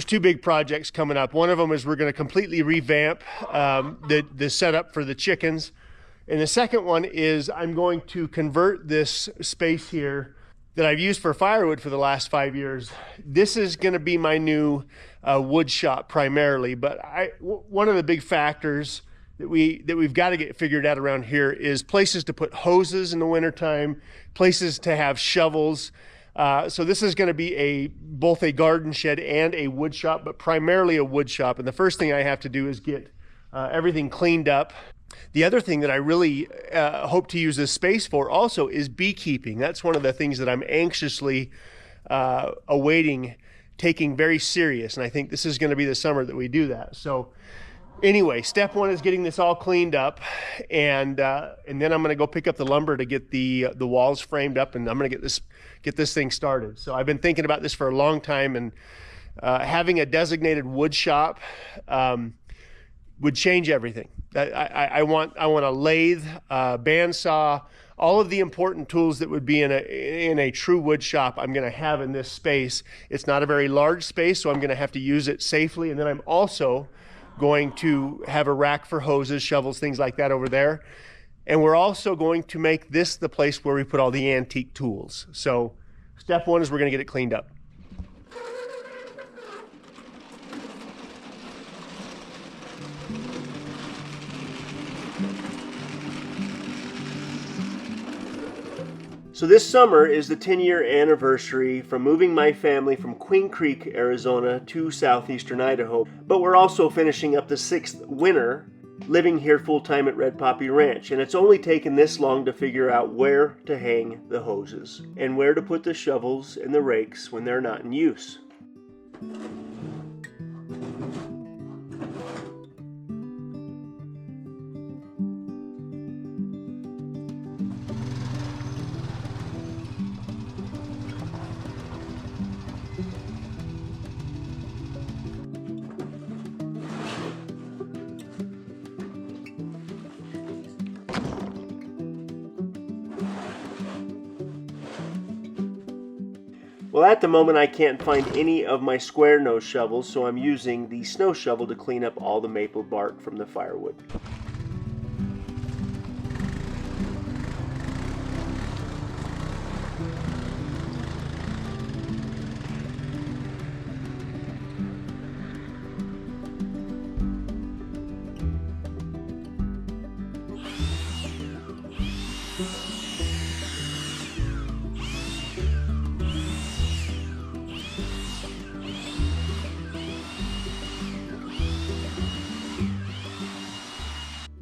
there's two big projects coming up. One of them is we're going to completely revamp the setup for the chickens. And the second one is I'm going to convert this space here that I've used for firewood for the last 5 years. This is going to be my new wood shop primarily. But one of the big factors that we've got to get figured out around here is places to put hoses in the wintertime, places to have shovels. So this is going to be both a garden shed and a wood shop, but primarily a wood shop. And the first thing I have to do is get everything cleaned up. The other thing that I really hope to use this space for also is beekeeping. That's one of the things that I'm anxiously awaiting, taking very serious. And I think this is going to be the summer that we do that. So anyway, step one is getting this all cleaned up, and then I'm going to go pick up the lumber to get the walls framed up, and I'm going to get this thing started. So I've been thinking about this for a long time, and having a designated wood shop would change everything. I want a lathe, bandsaw, all of the important tools that would be in a true wood shop I'm going to have in this space. It's not a very large space, so I'm going to have to use it safely, and then I'm also going to have a rack for hoses, shovels, things like that over there. And we're also going to make this the place where we put all the antique tools. So step one is we're going to get it cleaned up. So this summer is the 10-year anniversary from moving my family from Queen Creek, Arizona to southeastern Idaho. But we're also finishing up the 6th winter living here full-time at Red Poppy Ranch. And it's only taken this long to figure out where to hang the hoses and where to put the shovels and the rakes when they're not in use. Well, at the moment I can't find any of my square nose shovels, so I'm using the snow shovel to clean up all the maple bark from the firewood.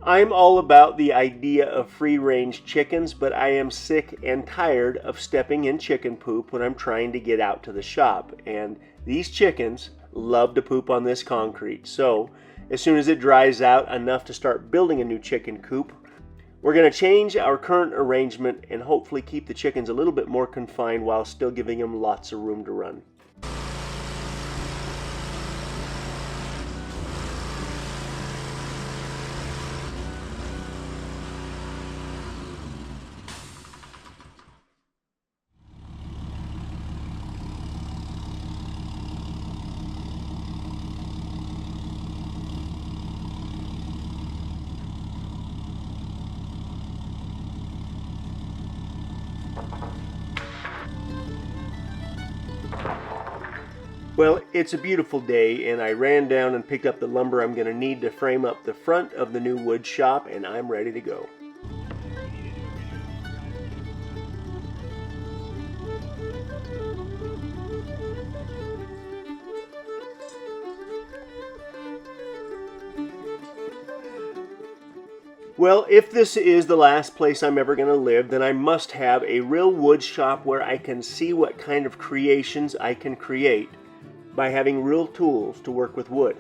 I'm all about the idea of free-range chickens, but I am sick and tired of stepping in chicken poop when I'm trying to get out to the shop. And these chickens love to poop on this concrete. So as soon as it dries out enough to start building a new chicken coop, we're going to change our current arrangement and hopefully keep the chickens a little bit more confined while still giving them lots of room to run. Well, it's a beautiful day, and I ran down and picked up the lumber I'm going to need to frame up the front of the new wood shop, and I'm ready to go. Well, if this is the last place I'm ever going to live, then I must have a real wood shop where I can see what kind of creations I can create by having real tools to work with wood.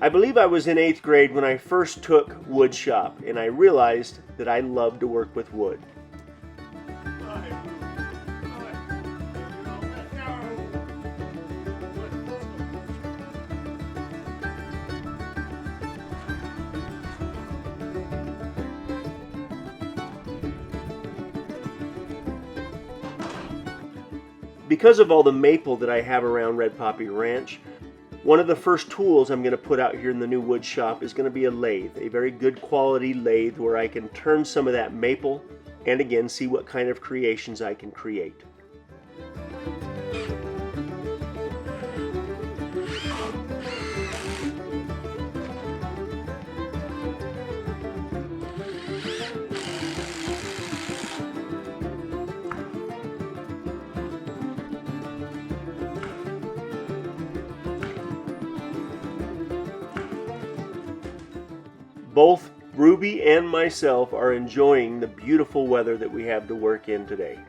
I believe I was in 8th grade when I first took wood shop, and I realized that I love to work with wood. Because of all the maple that I have around Red Poppy Ranch, one of the first tools I'm going to put out here in the new wood shop is going to be a lathe, a very good quality lathe where I can turn some of that maple and again see what kind of creations I can create. Both Ruby and myself are enjoying the beautiful weather that we have to work in today.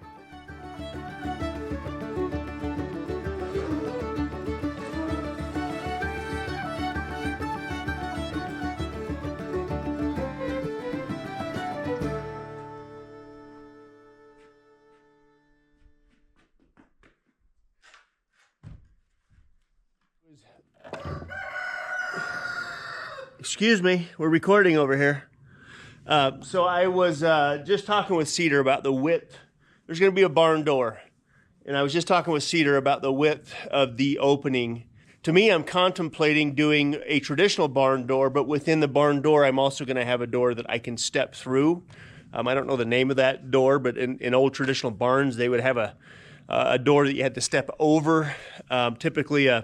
Excuse me, we're recording over here. So I was just talking with Cedar about the width. There's going to be a barn door. And I was just talking with Cedar about the width of the opening. To me, I'm contemplating doing a traditional barn door, but within the barn door, I'm also going to have a door that I can step through. I don't know the name of that door, but in old traditional barns, they would have a door that you had to step over, typically a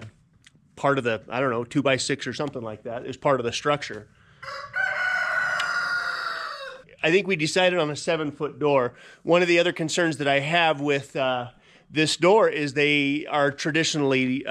part of the, 2x6 or something like that is part of the structure. I think we decided on a 7-foot door. One of the other concerns that I have with this door is they are traditionally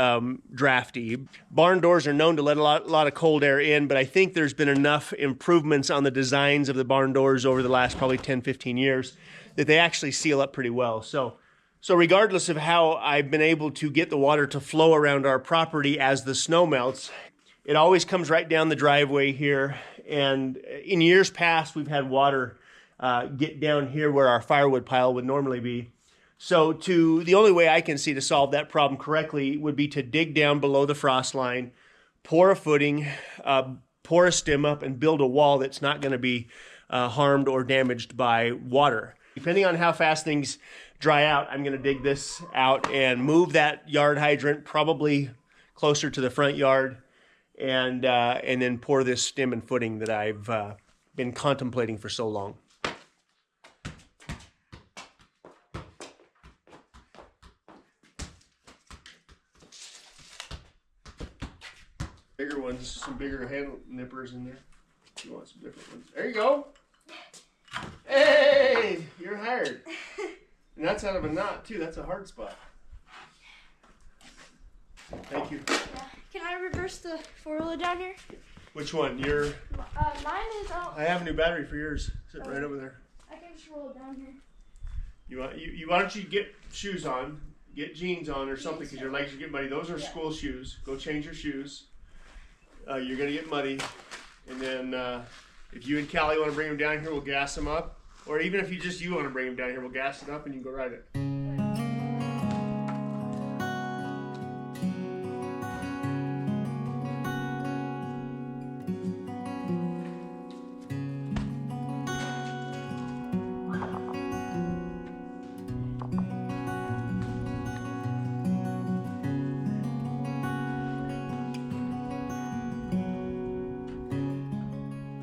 drafty. Barn doors are known to let a lot of cold air in, but I think there's been enough improvements on the designs of the barn doors over the last probably 10, 15 years that they actually seal up pretty well. So regardless of how I've been able to get the water to flow around our property as the snow melts, it always comes right down the driveway here. And in years past, we've had water get down here where our firewood pile would normally be. So the only way I can see to solve that problem correctly would be to dig down below the frost line, pour a footing, pour a stem up, and build a wall that's not going to be harmed or damaged by water. Depending on how fast things dry out, I'm going to dig this out and move that yard hydrant probably closer to the front yard, and then pour this stem and footing that I've been contemplating for so long. Bigger ones, some bigger handle nippers in there. You want some different ones? There you go. Hey, you're hired. And that's out of a knot too. That's a hard spot. Thank you. Yeah. Can I reverse the 4-wheeler down here? Which one? Your? Mine is out. I have a new battery for yours. Sitting right over there. I can just roll it down here. Why don't you get shoes on, get jeans on or something, because your legs are getting muddy. Those are school shoes. Go change your shoes. You're gonna get muddy, and then if you and Callie want to bring them down here, we'll gas them up. Or even if you want to bring them down here, we'll gas it up and you can go ride it.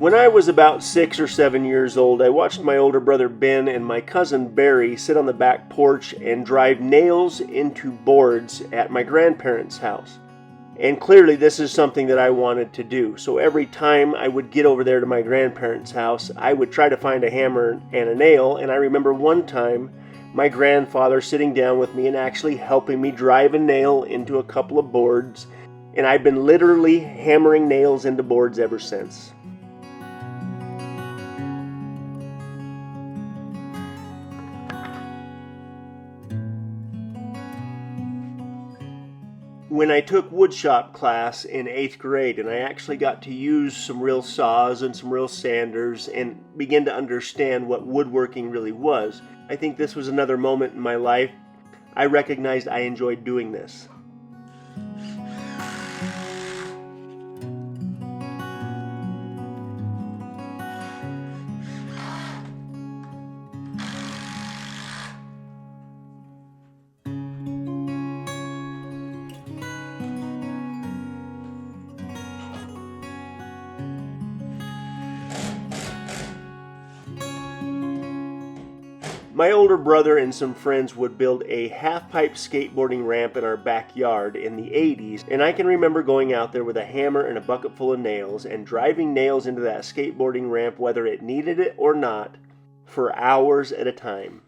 When I was about 6 or 7 years old, I watched my older brother Ben and my cousin Barry sit on the back porch and drive nails into boards at my grandparents' house. And clearly this is something that I wanted to do. So every time I would get over there to my grandparents' house, I would try to find a hammer and a nail. And I remember one time my grandfather sitting down with me and actually helping me drive a nail into a couple of boards, and I've been literally hammering nails into boards ever since. When I took woodshop class in 8th grade and I actually got to use some real saws and some real sanders and begin to understand what woodworking really was, I think this was another moment in my life I recognized I enjoyed doing this. My older brother and some friends would build a half-pipe skateboarding ramp in our backyard in the 80s, and I can remember going out there with a hammer and a bucket full of nails and driving nails into that skateboarding ramp whether it needed it or not for hours at a time.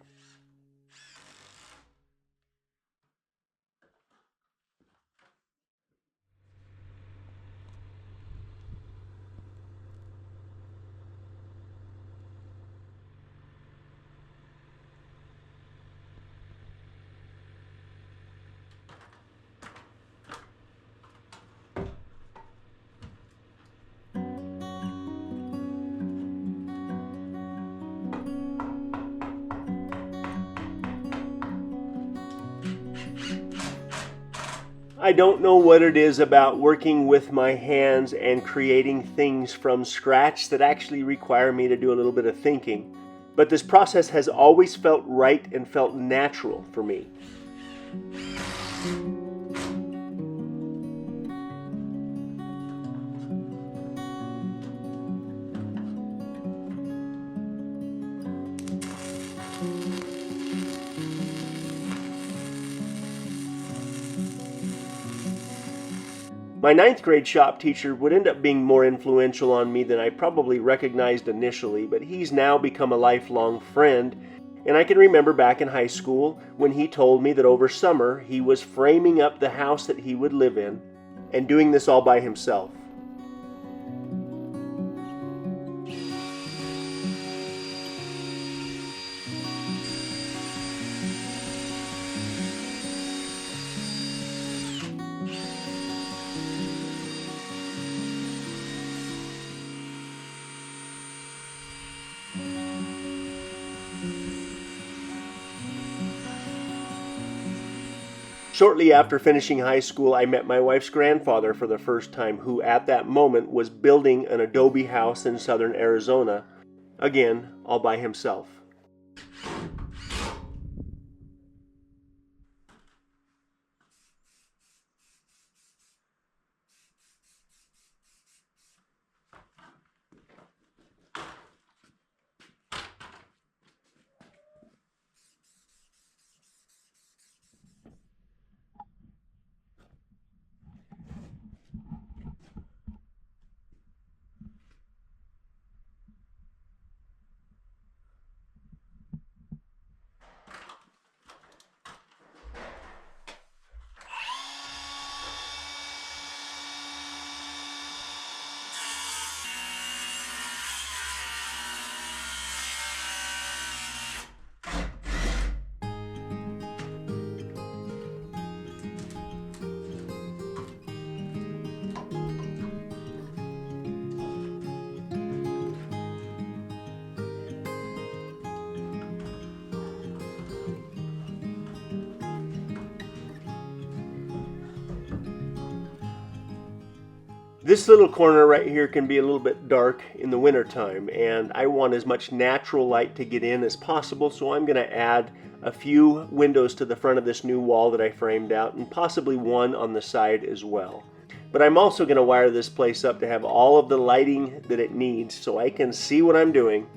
I don't know what it is about working with my hands and creating things from scratch that actually require me to do a little bit of thinking, but this process has always felt right and felt natural for me. My 9th grade shop teacher would end up being more influential on me than I probably recognized initially, but he's now become a lifelong friend, and I can remember back in high school when he told me that over summer he was framing up the house that he would live in and doing this all by himself. Shortly after finishing high school, I met my wife's grandfather for the first time, who at that moment was building an adobe house in southern Arizona, again, all by himself. This little corner right here can be a little bit dark in the wintertime, and I want as much natural light to get in as possible, so I'm going to add a few windows to the front of this new wall that I framed out, and possibly one on the side as well. But I'm also going to wire this place up to have all of the lighting that it needs so I can see what I'm doing,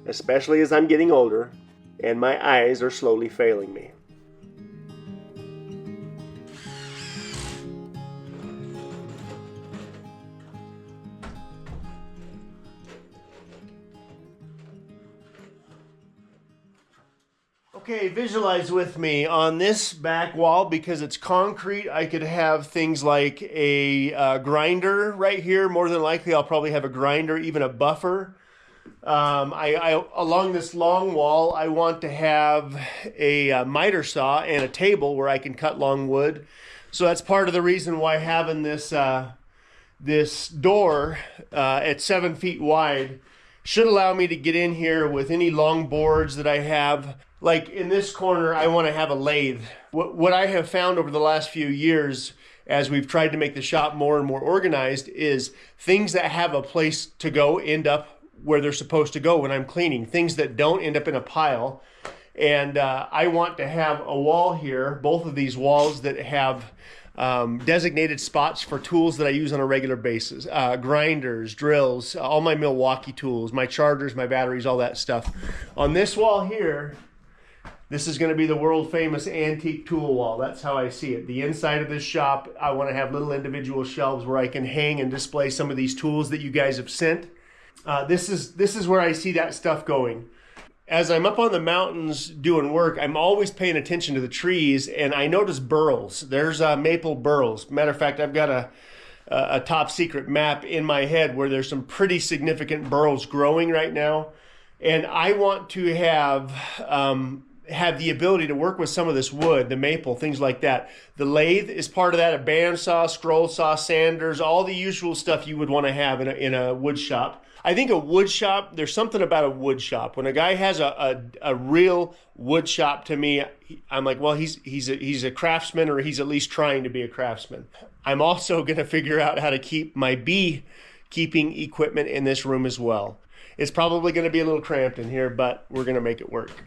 especially as I'm getting older and my eyes are slowly failing me. Okay, visualize with me on this back wall, because it's concrete. I could have things like a grinder right here. More than likely, I'll probably have a grinder, even a buffer. Along this long wall, I want to have a miter saw and a table where I can cut long wood. So that's part of the reason why having this door at 7 feet wide should allow me to get in here with any long boards that I have. Like in this corner, I want to have a lathe. What I have found over the last few years, as we've tried to make the shop more and more organized, is things that have a place to go end up where they're supposed to go when I'm cleaning. Things that don't end up in a pile. And I want to have a wall here, both of these walls that have designated spots for tools that I use on a regular basis. Grinders, drills, all my Milwaukee tools, my chargers, my batteries, all that stuff. On this wall here, this is going to be the world famous antique tool wall. That's how I see it. The inside of this shop, I want to have little individual shelves where I can hang and display some of these tools that you guys have sent. This is where I see that stuff going. As I'm up on the mountains doing work, I'm always paying attention to the trees, and I notice burls. There's maple burls. Matter of fact, I've got a top secret map in my head where there's some pretty significant burls growing right now. And I want to have the ability to work with some of this wood, the maple, things like that. The lathe is part of that, a bandsaw, scroll saw, sanders, all the usual stuff you would want to have in a wood shop. I think a wood shop, there's something about a wood shop. When a guy has a real wood shop, to me, I'm like, well, he's a craftsman, or he's at least trying to be a craftsman. I'm also going to figure out how to keep my beekeeping equipment in this room as well. It's probably going to be a little cramped in here, but we're going to make it work.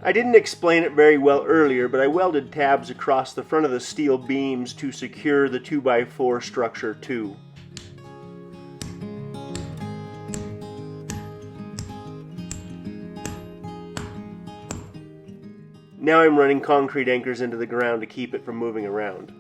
I didn't explain it very well earlier, but I welded tabs across the front of the steel beams to secure the 2x4 structure too. Now I'm running concrete anchors into the ground to keep it from moving around.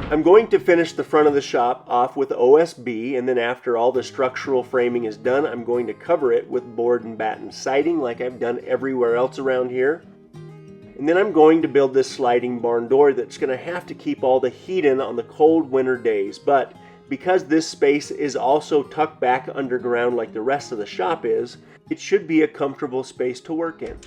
I'm going to finish the front of the shop off with OSB, and then after all the structural framing is done, I'm going to cover it with board and batten siding like I've done everywhere else around here. And then I'm going to build this sliding barn door that's going to have to keep all the heat in on the cold winter days. But because this space is also tucked back underground like the rest of the shop is, it should be a comfortable space to work in.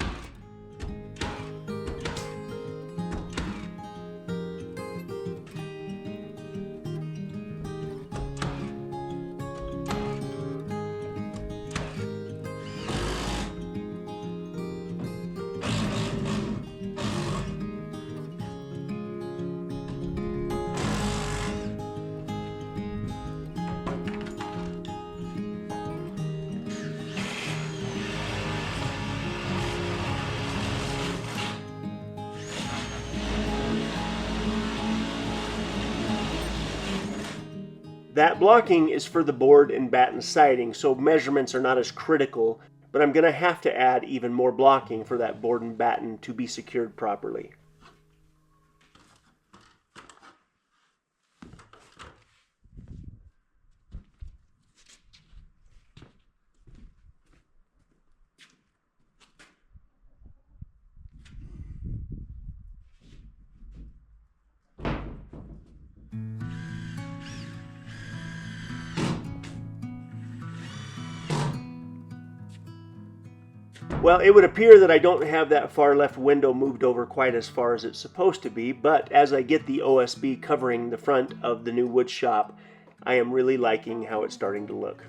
That blocking is for the board and batten siding, so measurements are not as critical, but I'm going to have to add even more blocking for that board and batten to be secured properly. Well, it would appear that I don't have that far left window moved over quite as far as it's supposed to be, but as I get the OSB covering the front of the new wood shop, I am really liking how it's starting to look.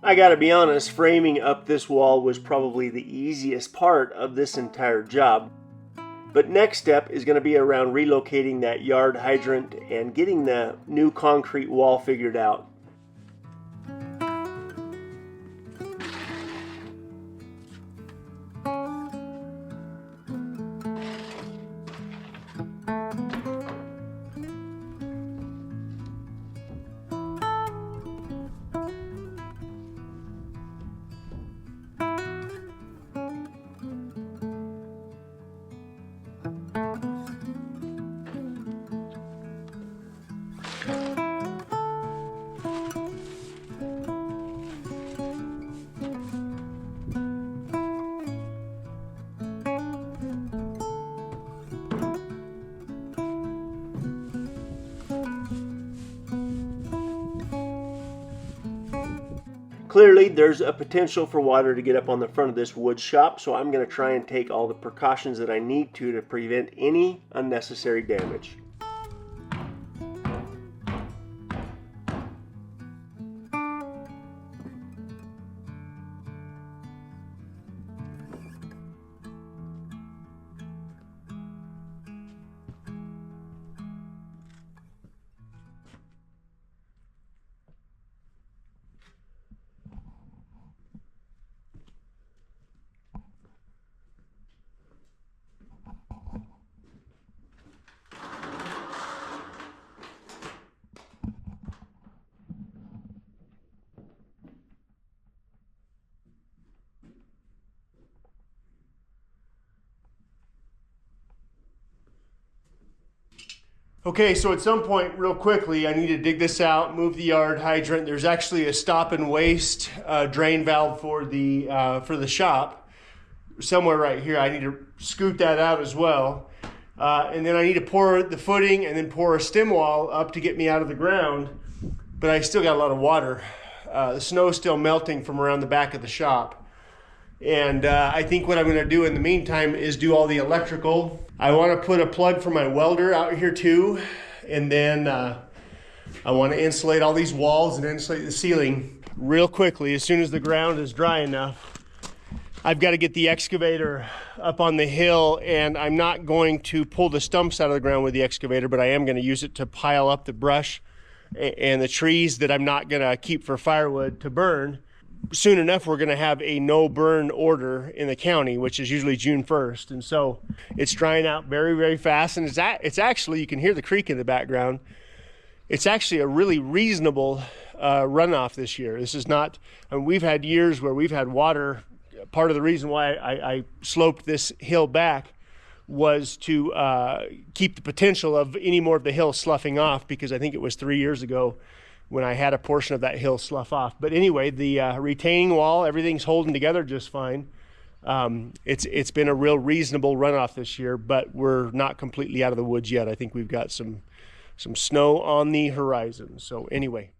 I gotta be honest, framing up this wall was probably the easiest part of this entire job. But next step is going to be around relocating that yard hydrant and getting the new concrete wall figured out. Clearly, there's a potential for water to get up on the front of this wood shop, so I'm going to try and take all the precautions that I need to prevent any unnecessary damage. Okay, so at some point, real quickly, I need to dig this out, move the yard hydrant. There's actually a stop and waste drain valve for the shop somewhere right here. I need to scoot that out as well. And then I need to pour the footing and then pour a stem wall up to get me out of the ground. But I still got a lot of water. The snow is still melting from around the back of the shop. And I think what I'm going to do in the meantime is do all the electrical. I want to put a plug for my welder out here too. And then I want to insulate all these walls and insulate the ceiling real quickly. As soon as the ground is dry enough, I've got to get the excavator up on the hill, and I'm not going to pull the stumps out of the ground with the excavator, but I am going to use it to pile up the brush and the trees that I'm not going to keep for firewood to burn. Soon enough, we're going to have a no burn order in the county, which is usually June 1st. And so it's drying out very, very fast. And it's actually, you can hear the creek in the background. It's actually a really reasonable runoff this year. This is not, I mean, we've had years where we've had water. Part of the reason why I sloped this hill back was to keep the potential of any more of the hill sloughing off, because I think it was 3 years ago when I had a portion of that hill slough off. But anyway, the retaining wall, everything's holding together just fine. It's been a real reasonable runoff this year, but we're not completely out of the woods yet. I think we've got some snow on the horizon. So anyway,